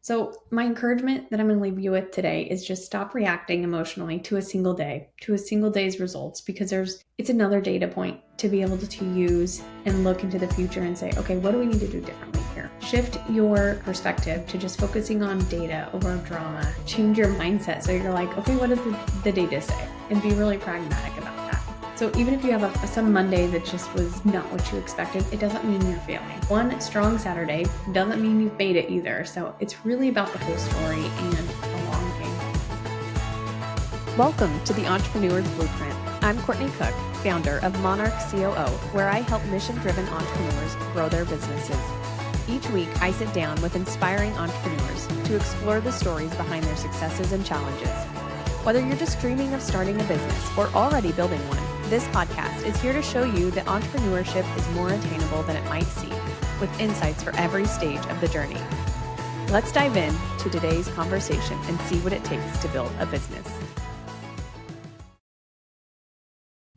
So, my encouragement that I'm going to leave you with today is just stop reacting emotionally to a single day, to a single day's results, because it's another data point to be able to use and look into the future and say, okay, what do we need to do differently here? Shift your perspective to just focusing on data over drama. Change your mindset so you're like, okay, what does the data say? And be really pragmatic about that. So even if you have some Monday that just was not what you expected, it doesn't mean you're failing. One strong Saturday doesn't mean you've made it either. So it's really about the whole story and the long game. Welcome to the Entrepreneur's Blueprint. I'm Courtney Cook, founder of Monarch COO, where I help mission-driven entrepreneurs grow their businesses. Each week, I sit down with inspiring entrepreneurs to explore the stories behind their successes and challenges. Whether you're just dreaming of starting a business or already building one, this podcast is here to show you that entrepreneurship is more attainable than it might seem, with insights for every stage of the journey. Let's dive in to today's conversation and see what it takes to build a business.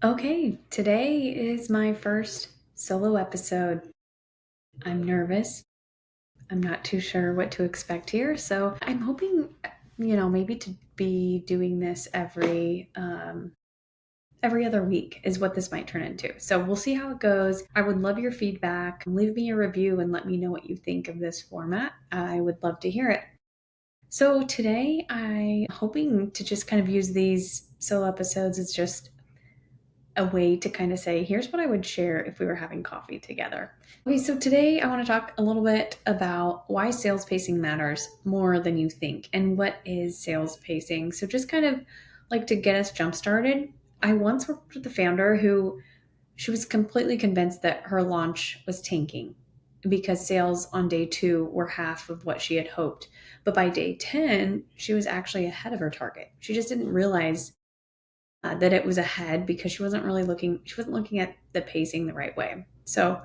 Okay, today is my first solo episode. I'm nervous. I'm not too sure what to expect here, so I'm hoping, maybe to be doing this every other week is what this might turn into. So we'll see how it goes. I would love your feedback. Leave me a review and let me know what you think of this format. I would love to hear it. So today I'm hoping to just kind of use these solo episodes as just a way to kind of say, here's what I would share if we were having coffee together. Okay, so today I want to talk a little bit about why sales pacing matters more than you think and what is sales pacing. So just kind of like to get us jump started. I once worked with a founder who she was completely convinced that her launch was tanking because sales on day 2 were half of what she had hoped. But by day 10, she was actually ahead of her target. She just didn't realize that it was ahead because she wasn't looking at the pacing the right way. So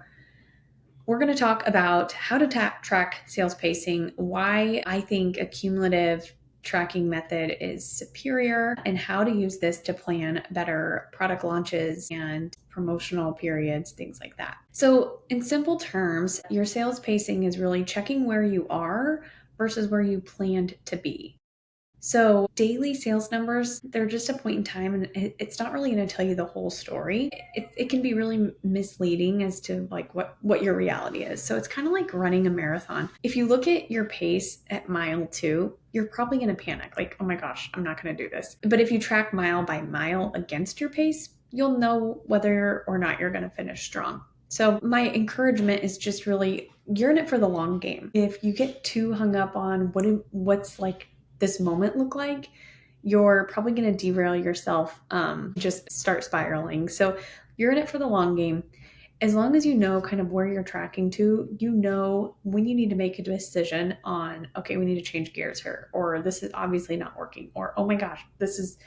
we're going to talk about how to track sales pacing, why I think a cumulative tracking method is superior, and how to use this to plan better product launches and promotional periods, things like that. So in simple terms, your sales pacing is really checking where you are versus where you planned to be. So daily sales numbers, they're just a point in time, and it's not really going to tell you the whole story. It can be really misleading as to like what your reality is. So it's kind of like running a marathon. If you look at your pace at mile 2, you're probably going to panic like, oh my gosh, I'm not going to do this. But if you track mile by mile against your pace, you'll know whether or not you're going to finish strong. So my encouragement is just really, you're in it for the long game. If you get too hung up on what's like this moment look like, you're probably going to derail yourself, just start spiraling. So you're in it for the long game. As long as you know kind of where you're tracking to, you know when you need to make a decision on, okay, we need to change gears here, or this is obviously not working, or oh my gosh, this is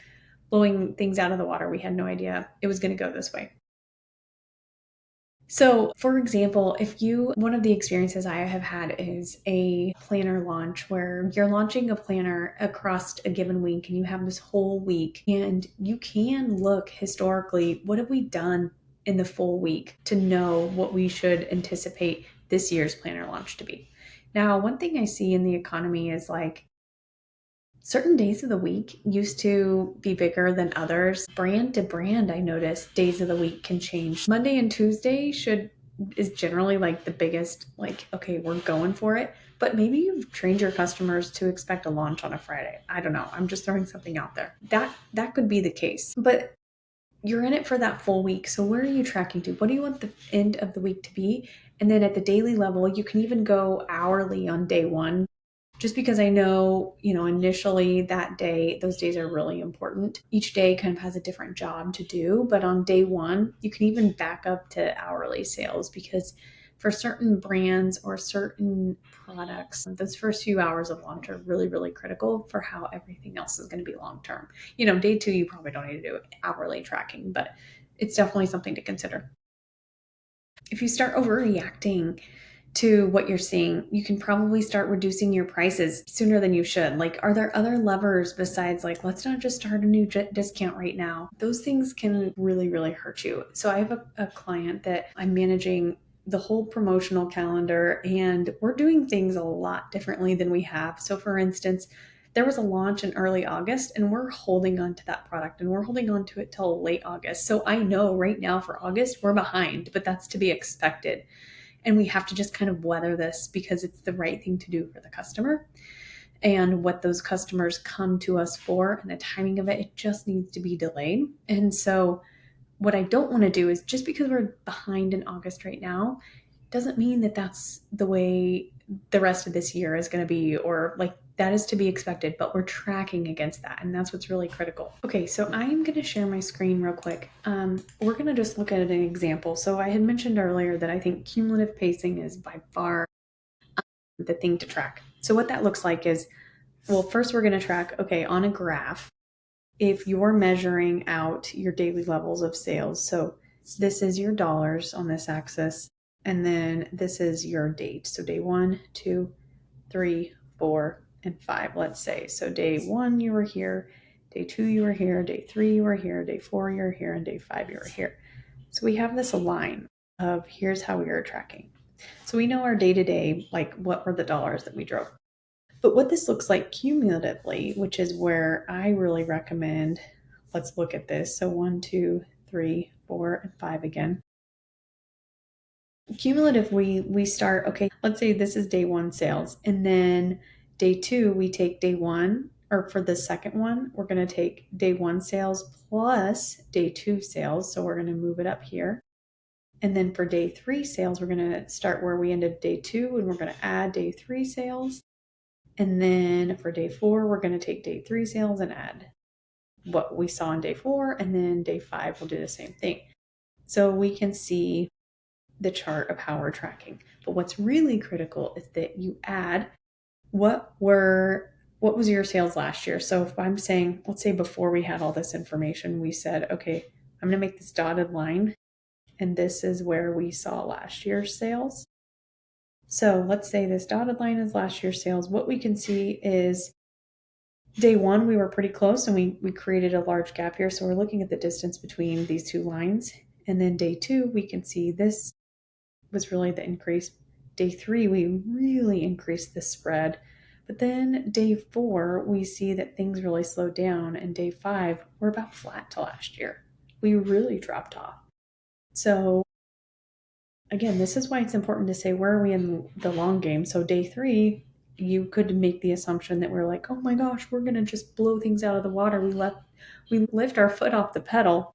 blowing things out of the water. We had no idea it was going to go this way. So, for example, one of the experiences I have had is a planner launch where you're launching a planner across a given week and you have this whole week, and you can look historically, what have we done in the full week to know what we should anticipate this year's planner launch to be. Now, one thing I see in the economy is like, certain days of the week used to be bigger than others. Brand to brand, I noticed days of the week can change. Monday and Tuesday is generally like the biggest, like, okay, we're going for it. But maybe you've trained your customers to expect a launch on a Friday. I don't know. I'm just throwing something out there. That could be the case. But you're in it for that full week. So where are you tracking to? What do you want the end of the week to be? And then at the daily level, you can even go hourly on day 1. Just because I know, initially that day, those days are really important. Each day kind of has a different job to do, but on day 1, you can even back up to hourly sales because for certain brands or certain products, those first few hours of launch are really, really critical for how everything else is going to be long-term. Day 2, you probably don't need to do hourly tracking, but it's definitely something to consider. If you start overreacting to what you're seeing, you can probably start reducing your prices sooner than you should. Like, are there other levers besides like, let's not just start a new discount right now? Those things can really, really hurt you. So I have a client that I'm managing the whole promotional calendar, and we're doing things a lot differently than we have. So, for instance, there was a launch in early August, and we're holding on to that product and we're holding on to it till late August. So, I know right now for August, we're behind, but that's to be expected. And we have to just kind of weather this because it's the right thing to do for the customer and what those customers come to us for, and the timing of it, it just needs to be delayed. And so, what I don't want to do is, just because we're behind in August right now, doesn't mean that that's the way the rest of this year is going to be, or like that is to be expected, but we're tracking against that. And that's what's really critical. Okay, so I'm going to share my screen real quick. We're going to just look at an example. So I had mentioned earlier that I think cumulative pacing is by far the thing to track. So what that looks like is, well, first we're going to track, okay, on a graph, if you're measuring out your daily levels of sales. So this is your dollars on this axis, and then this is your date. So day 1, 2, 3, 4, and 5, let's say. So day 1, you were here. Day 2, you were here. Day 3, you were here. Day 4, you're here. And day 5, you were here. So we have this line of here's how we are tracking. So we know our day to day, like what were the dollars that we drove. But what this looks like cumulatively, which is where I really recommend, let's look at this. So 1, 2, 3, 4, and 5 again. Cumulative, we start, okay, let's say this is day 1 sales. And then day 2, we take day 1, or for the second one, we're going to take day 1 sales plus day 2 sales. So we're going to move it up here. And then for day 3 sales, we're going to start where we ended day 2, and we're going to add day 3 sales. And then for day 4, we're going to take day 3 sales and add what we saw on day 4. And then day 5, we'll do the same thing. So we can see the chart of how we're tracking. But what's really critical is that you add what was your sales last year. So if I'm saying, let's say before we had all this information, we said, okay, I'm going to make this dotted line, and this is where we saw last year's sales. So let's say this dotted line is last year's sales. What we can see is day 1, we were pretty close, and we created a large gap here. So we're looking at the distance between these two lines. And then day 2, we can see this was really the increase. Day 3, we really increased the spread. But then day 4, we see that things really slowed down. And day 5, we're about flat to last year. We really dropped off. So again, this is why it's important to say, where are we in the long game? So day 3, you could make the assumption that we're like, oh my gosh, we're going to just blow things out of the water. We lift our foot off the pedal.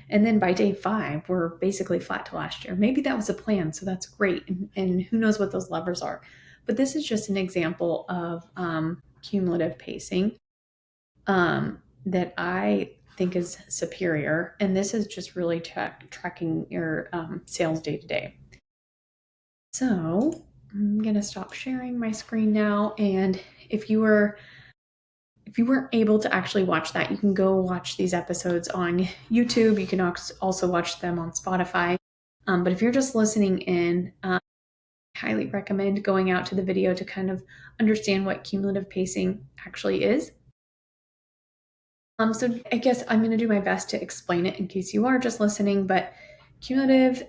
And then by day 5, we're basically flat to last year. Maybe that was a plan, so that's great. And who knows what those levers are. But this is just an example of cumulative pacing that I think is superior. And this is just really tracking your sales day to day. So I'm going to stop sharing my screen now. And if you weren't able to actually watch that, you can go watch these episodes on YouTube. You can also watch them on Spotify. But if you're just listening in, I highly recommend going out to the video to kind of understand what cumulative pacing actually is. So I guess I'm going to do my best to explain it in case you are just listening, but cumulative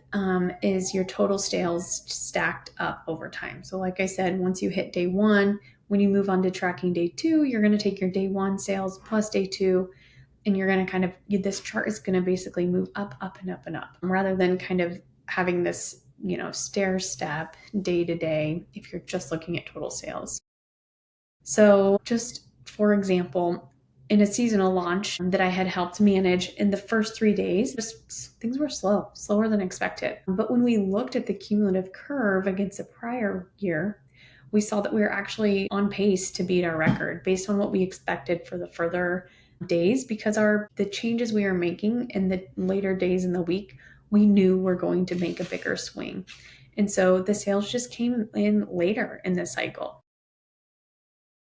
is your total sales stacked up over time. So like I said, once you hit day 1, when you move on to tracking day 2, you're going to take your day 1 sales plus day 2, and you're going to this chart is going to basically move up, up, and up, and up, rather than kind of having this, stair step day to day if you're just looking at total sales. So just for example, in a seasonal launch that I had helped manage, in the first 3 days, things were slower than expected. But when we looked at the cumulative curve against the prior year, we saw that we were actually on pace to beat our record based on what we expected for the further days, because the changes we were making in the later days in the week, we knew were going to make a bigger swing. And so the sales just came in later in the cycle.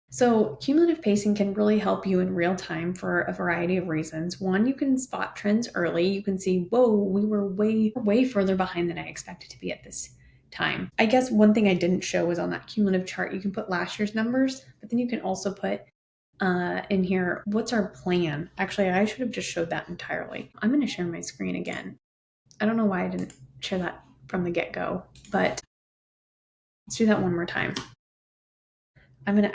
So cumulative pacing can really help you in real time for a variety of reasons. One, you can spot trends early. You can see, whoa, we were way further behind than I expected to be at this time. I guess one thing I didn't show was on that cumulative chart, you can put last year's numbers, but then you can also put in here, what's our plan? Actually, I should have just showed that entirely. I'm going to share my screen again. I don't know why I didn't share that from the get-go. But let's do that one more time. I'm going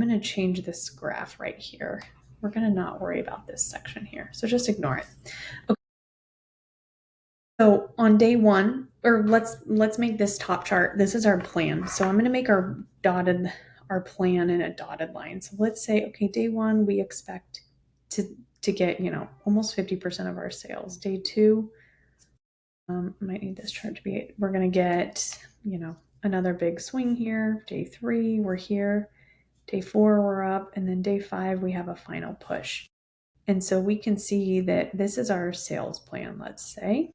to change this graph right here. We're going to not worry about this section here. So just ignore it. Okay. So on day one, or let's make this top chart. This is our plan. So I'm going to make our plan in a dotted line. So let's say, okay, day one, we expect to get, almost 50% of our sales. Day two, might need this chart to be, we're going to get, another big swing here. Day three, we're here. Day four, we're up. And then day five, we have a final push. And so we can see that this is our sales plan, let's say.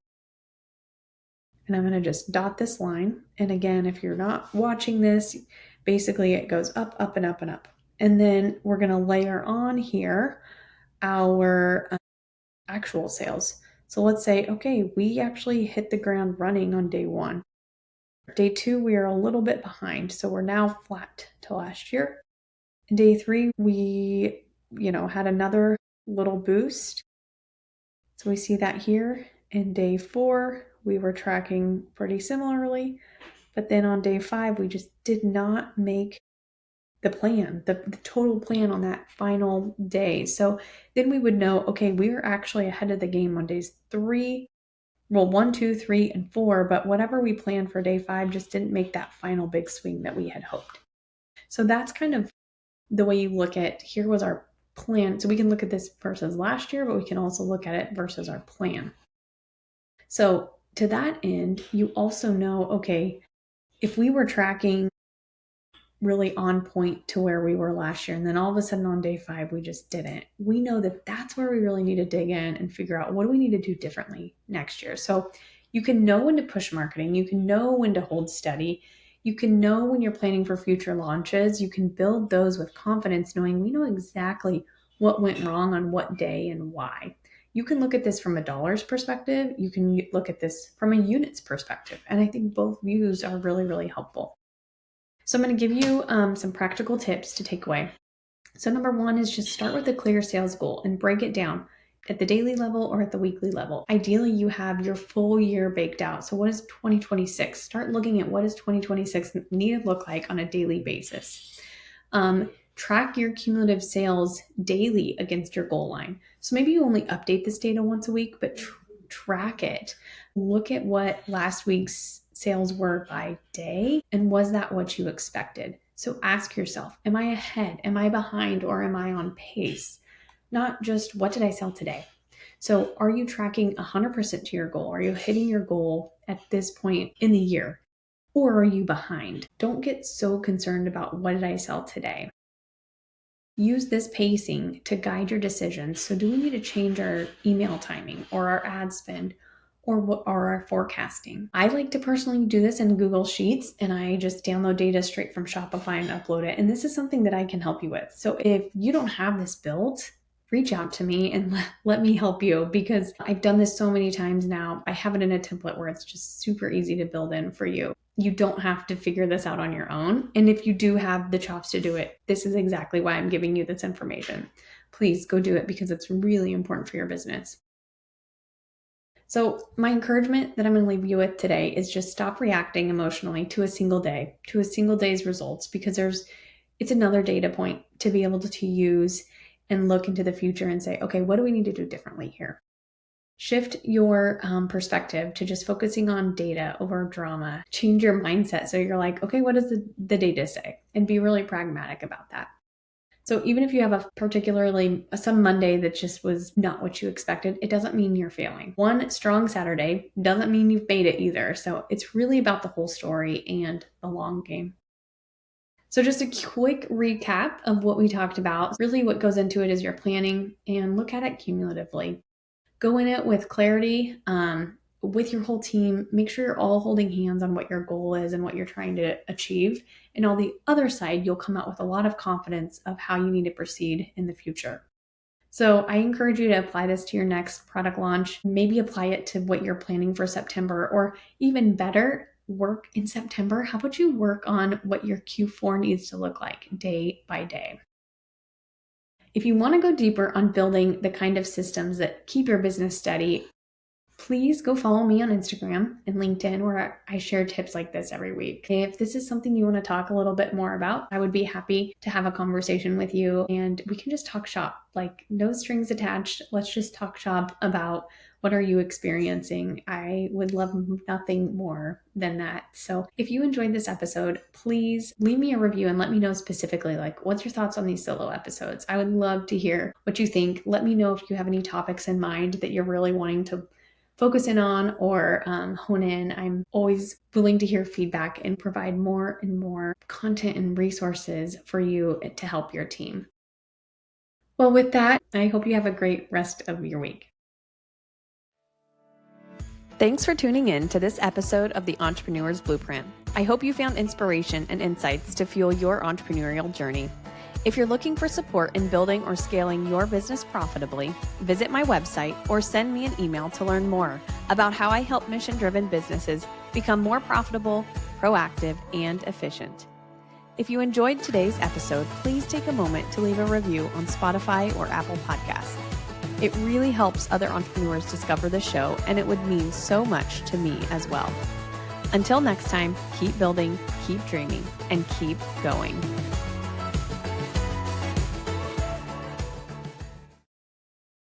And I'm going to just dot this line. And again, if you're not watching this, basically it goes up, up, and up, and up. And then we're going to layer on here our actual sales. So let's say, okay, we actually hit the ground running on day one. Day two, we are a little bit behind. So we're now flat to last year. Day three, we, had another little boost. So we see that here. In day four, we were tracking pretty similarly. But then on day five, we just did not make the plan, the total plan on that final day. So then we would know, okay, we were actually ahead of the game on days 1, 2, 3, and 4, but whatever we planned for day 5 just didn't make that final big swing that we had hoped. So that's kind of the way you look at, here was our plan. So we can look at this versus last year, but we can also look at it versus our plan. So to that end, you also know, okay, if we were tracking really on point to where we were last year, and then all of a sudden on day 5 we just didn't, we know that that's where we really need to dig in and figure out what do we need to do differently next year. So you can know when to push marketing, you can know when to hold steady, you can know when you're planning for future launches, you can build those with confidence, knowing we know exactly what went wrong on what day and why. You can look at this from a dollars perspective, you can look at this from a units perspective, and I think both views are really, really helpful. So I'm going to give you some practical tips to take away. So number one is just start with a clear sales goal and break it down at the daily level or at the weekly level. Ideally, you have your full year baked out. So what is 2026? Start looking at what does 2026 need to look like on a daily basis. Track your cumulative sales daily against your goal line. So maybe you only update this data once a week, but track it. Look at what last week's sales were by day, and was that what you expected? So ask yourself, am I ahead? Am I behind? Or am I on pace? Not just what did I sell today? So are you tracking 100% to your goal? Are you hitting your goal at this point in the year? Or are you behind? Don't get so concerned about what did I sell today. Use this pacing to guide your decisions. So do we need to change our email timing or our ad spend or our forecasting? I like to personally do this in Google Sheets, and I just download data straight from Shopify and upload it. And this is something that I can help you with. So if you don't have this built, reach out to me and let me help you, because I've done this so many times now. I have it in a template where it's just super easy to build in for you. You don't have to figure this out on your own. And if you do have the chops to do it, this is exactly why I'm giving you this information. Please go do it, because it's really important for your business. So my encouragement that I'm going to leave you with today is just stop reacting emotionally to a single day, to a single day's results, because it's another data point to be able to use and look into the future and say, okay, what do we need to do differently here? Shift your perspective to just focusing on data over drama. Change your mindset so you're like, okay, what does the data say? And be really pragmatic about that. So even if you have some Monday that just was not what you expected, it doesn't mean you're failing. One strong Saturday doesn't mean you've made it either. So it's really about the whole story and the long game. So just a quick recap of what we talked about. Really what goes into it is your planning, and look at it cumulatively. Go in it with clarity, with your whole team. Make sure you're all holding hands on what your goal is and what you're trying to achieve. And on the other side, you'll come out with a lot of confidence of how you need to proceed in the future. So I encourage you to apply this to your next product launch. Maybe apply it to what you're planning for September, or even better, work in September. How about you work on what your Q4 needs to look like day by day? If you want to go deeper on building the kind of systems that keep your business steady, please go follow me on Instagram and LinkedIn, where I share tips like this every week. If this is something you want to talk a little bit more about, I would be happy to have a conversation with you and we can just talk shop, like no strings attached. Let's just talk shop about what are you experiencing. I would love nothing more than that. So if you enjoyed this episode, please leave me a review and let me know specifically, like, what's your thoughts on these solo episodes? I would love to hear what you think. Let me know if you have any topics in mind that you're really wanting to focus in on or hone in. I'm always willing to hear feedback and provide more and more content and resources for you to help your team. Well, with that, I hope you have a great rest of your week. Thanks for tuning in to this episode of the Entrepreneur's Blueprint. I hope you found inspiration and insights to fuel your entrepreneurial journey. If you're looking for support in building or scaling your business profitably, visit my website or send me an email to learn more about how I help mission-driven businesses become more profitable, proactive, and efficient. If you enjoyed today's episode, please take a moment to leave a review on Spotify or Apple Podcasts. It really helps other entrepreneurs discover the show, and it would mean so much to me as well. Until next time, keep building, keep dreaming, and keep going.